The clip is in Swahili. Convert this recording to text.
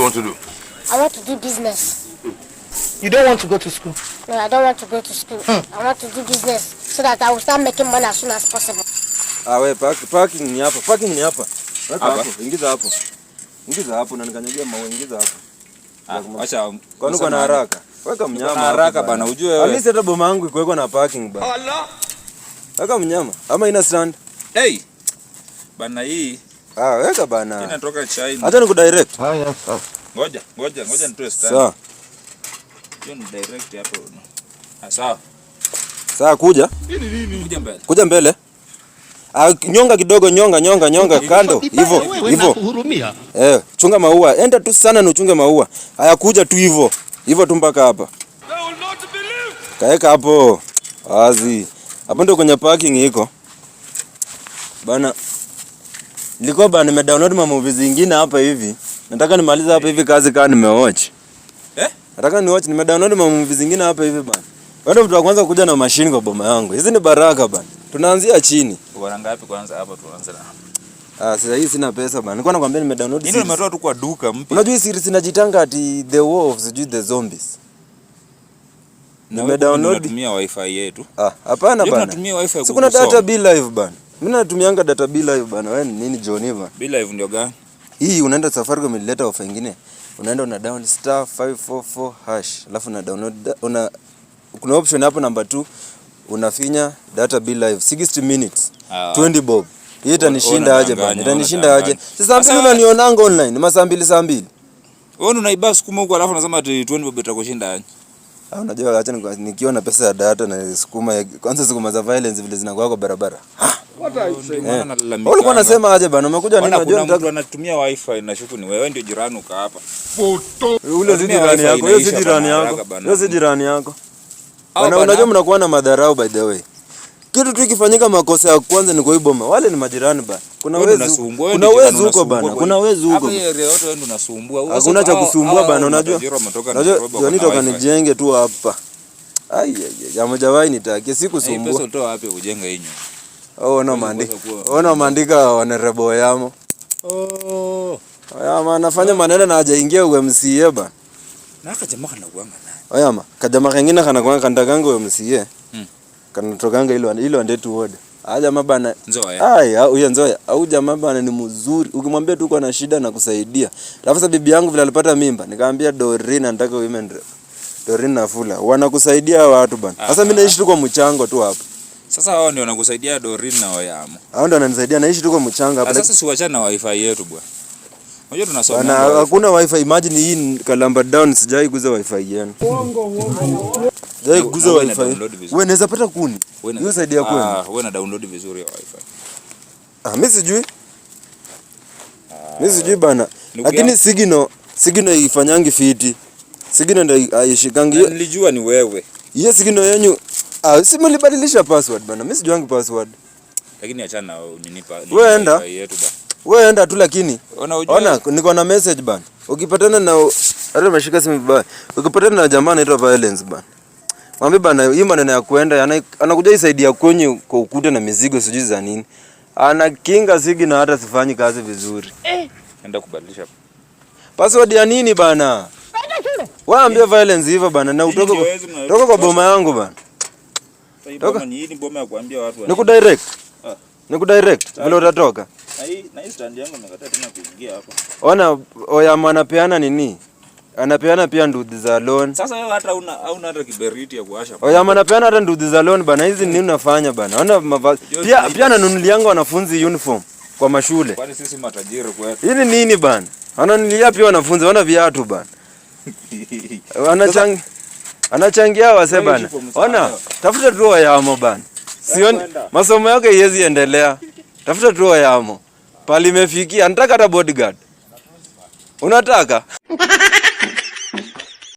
want to do? I want to do business. You don't want to go to school? No, I don't want to go to school. I want to do business so that I will start making money as soon as possible. We parking ni hapa. Parking ni hapa. Weka hapo, ingiza hapo. Ingiza hapo na nikanyagia mawe, ingiza hapo. Acha. Kwani uko na haraka? Weka mnyama. Na haraka bana, ujue wewe. Alisi hata boma yangu iko na parking bana. Allah. Weka mnyama. Ama ina stand? Hey. Bana hii. Weka bana. Inatoka China. Acha nikudirect. Haya. Ngoja nitoe stand. Sawa. Hiyo ni direct hapo. Sawa. Sawa, kuja. Kuja mbele. Kuja mbele. Nyonga kidogo, nyonga kando. Hivyo. Chunga maua. Enda tu sana na uchunge maua. Haya, kuja tu hivyo. Hivyo tu mpaka hapa. Kaeka hapo. Wazi. Hapo ndio kwenye parking iko. Bana. Nilikuwa bana nimedownload movies zingine hapa hivi. Nataka nimalize hapa hivi kazi kama nimewatch. Nataka niwatch, nimedownload movies zingine hapa hivi bana. Wewe mtu wa kwanza kuja na machine kwa boma yangu. Hizi ni baraka bana. Tunaanzia chini. Bwana ngapi kwanza hapa tuanze na. Sasa hii sina pesa bana. Nilikuwa nakwambia nimedownload. Ndio nimetoa tu kwa duka mpya. Unajua hii series inajitanga ati The Wolves, the Zombies. Nimedownload. Natumia wifi yetu. Hapana bana. Natumia wifi. Sikuna data bill live bana. Mimi natumianga data bill live bana. Wewe nini Johnny bana? Bill live ndio gani? Hii unaenda Safaricom ileta offer nyingine. Unaenda una download *544#. Alafu una download kuna option hapo number 2 unafinya data bill live 60 minutes 20 bob. Hii itanishinda aje bana? Itanishinda aje? Sasa mbona unanionanga online? Ni masaa 2. Wewe unaiba sukuma huko alafu unasema ati 20 bob itakushinda aje? Unajua acha nikiona pesa ya data na sukuma kwanza sukuma za violence vile zinakuwa kwa barabara. What are you saying? Wewe ulikuwa unasema aje bana? Umekuja nini unajua mtu anatumia wifi na shuku ni wewe ndio jirani uka hapa. Ule si jirani yako, wewe si jirani yako. Wewe si jirani yako. Bana unajua mnakuwa na madharau by the way. Kitu tu kifanyika makosa ya kwanza ni kwa boma. Wale ni majirani bana. Kuna wezi huko bana. Kuna wezi huko. Hapa area yote wewe ndio unasumbua. Hakuna cha kusumbua bana unajua. Unajua nitoka nijenge tu hapa. Jamojawai nitaki sikusumbua. Pesa utoa wapi kujenga hii nyumba? Ona maandika wanerebo yamo. Oyama anafanya maneno na hajaingia UMCA bana. Na kajamaa kana kuanga naye. Oyama kajamaa kengine kana kuanga kandaganga UMCA. Kanatokanga hilo ndetu ward. Jamaa bana. Nzoya. Huyo Nzoya. Au jamaa bana ni mzuri. Ukimwambia tu uko na shida na kusaidia. Alafu sasa bibi yangu vile alipata mimba, nikamwambia Dorina nataka women rep. Dorina na Fula. Wanakusaidia watu bana. Sasa mimi naishi tu kwa mchango tu hapa. Sasa hao ndio wanakusaidia Dorina na Oyamo. Hao ndio wananisaidia naishi tu kwa mchanga hapa. Sasa siwachana na wifi yetu bwana. Unajua tunasoma. Bana hakuna wifi, imagine hii Kalamba down sijai kuuza wifi yenu. Sijai kuuza wifi. Wewe unaweza pata kuni. Hiyo saidia kwenu. Wewe na download vizuri ya wifi. Mimi sijui. Mimi sijui bana. Lakini Sigino ifanyangi fiti. Sigino ndio aishikangi. Nilijua ni wewe. Hiyo Sigino yenyu si mlibadilisha password bana. Mimi sijuangi password. Lakini achana na uninipa. Wewe enda. Wewe enda tu lakini. Ona niko na message bana. Ukipatana na hata umeshika simu vibaya. Ukipatana na jamaa anaitwa Violence bana. Mwambie bana hii maneno ya kuenda anakuja isaidia kwenye kwa ukuta na mizigo sijui za nini. Anakinga Sigi na hata sifanyi kazi vizuri. Enda kubadilisha. Password ya nini bana? Waambie Violence hivyo bana na utoka kwa boma yangu bana. Toka ni boma ya kuambia watu. Nikudirect. Nikudirect vile utatoka. Na hii stand yangu nimekataa tena kuingia hapa. Ona Oyama anapeana nini? Anapeana pia nduthi za loan. Sasa wewe hata hauna hata kiberiti ya kuasha. Oyama anapeana hata nduthi za loan bana. Hizi nini unafanya bana? Ona mavazi. Pia ananunulianga wanafunzi uniform kwa mashule. Kwani sisi matajiri kwetu. Hii nini bana? Ananunulia pia wanafunzi wana viatu bana. Anachangia wase bana. Ona, tafuta tu Oyamo bana. Sioni masomo yako haiwezi endelea. Tafuta tu Oyamo. Pali imefikia, anataka hata bodyguard. Unataka?